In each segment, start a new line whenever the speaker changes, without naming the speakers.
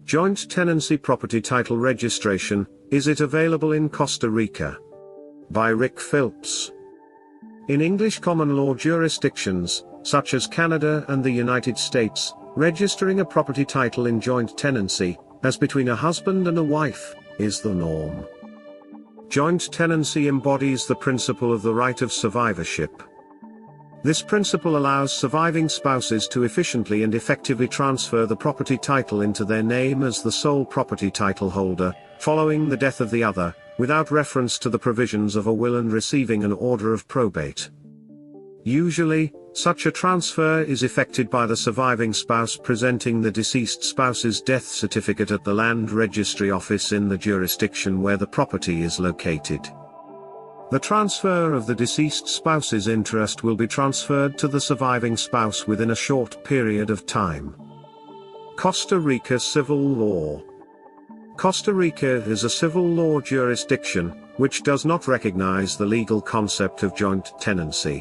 Joint tenancy property title registration, is it available in Costa Rica? By Rick Philps. In English common law jurisdictions, such as Canada and the United States, registering a property title in joint tenancy, as between a husband and a wife, is the norm. Joint tenancy embodies the principle of the right of survivorship. This principle allows surviving spouses to efficiently and effectively transfer the property title into their name as the sole property title holder, following the death of the other, without reference to the provisions of a will and receiving an order of probate. Usually, such a transfer is effected by the surviving spouse presenting the deceased spouse's death certificate at the land registry office in the jurisdiction where the property is located. The transfer of the deceased spouse's interest will be transferred to the surviving spouse within a short period of time. Costa Rica civil law. Costa Rica is a civil law jurisdiction, which does not recognize the legal concept of joint tenancy.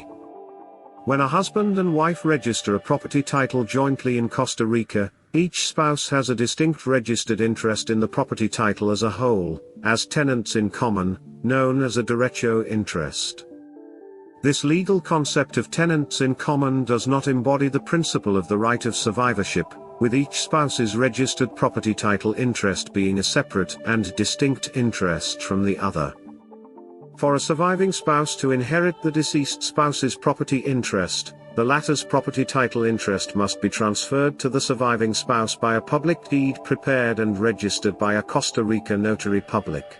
When a husband and wife register a property title jointly in Costa Rica, each spouse has a distinct registered interest in the property title as a whole, as tenants in common, known as a derecho interest. This legal concept of tenants in common does not embody the principle of the right of survivorship, with each spouse's registered property title interest being a separate and distinct interest from the other. For a surviving spouse to inherit the deceased spouse's property interest, the latter's property title interest must be transferred to the surviving spouse by a public deed prepared and registered by a Costa Rica notary public.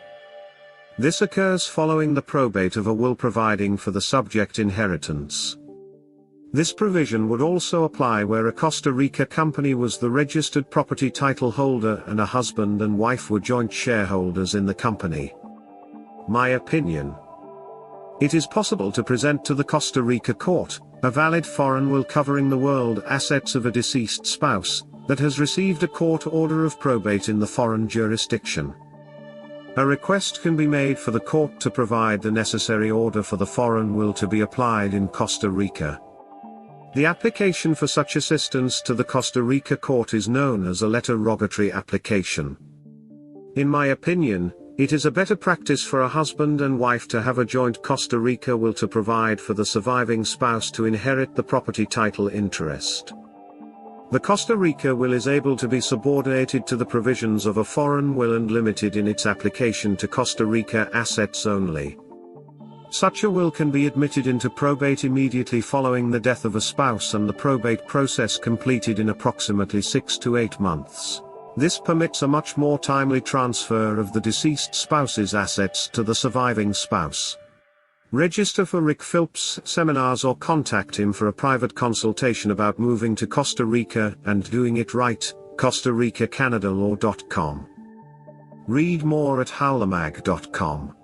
This occurs following the probate of a will providing for the subject inheritance. This provision would also apply where a Costa Rica company was the registered property title holder and a husband and wife were joint shareholders in the company. My opinion. It is possible to present to the Costa Rica court a valid foreign will covering the world assets of a deceased spouse that has received a court order of probate in the foreign jurisdiction. A request can be made for the court to provide the necessary order for the foreign will to be applied in Costa Rica. The application for such assistance to the Costa Rica court is known as a letter rogatory application. In my opinion, it is a better practice for a husband and wife to have a joint Costa Rica will to provide for the surviving spouse to inherit the property title interest. The Costa Rica will is able to be subordinated to the provisions of a foreign will and limited in its application to Costa Rica assets only. Such a will can be admitted into probate immediately following the death of a spouse and the probate process completed in approximately 6 to 8 months. This permits a much more timely transfer of the deceased spouse's assets to the surviving spouse. Register for Rick Philps seminars or contact him for a private consultation about moving to Costa Rica and doing it right, CostaRicaCanadaLaw.com. Read more at howlermag.com.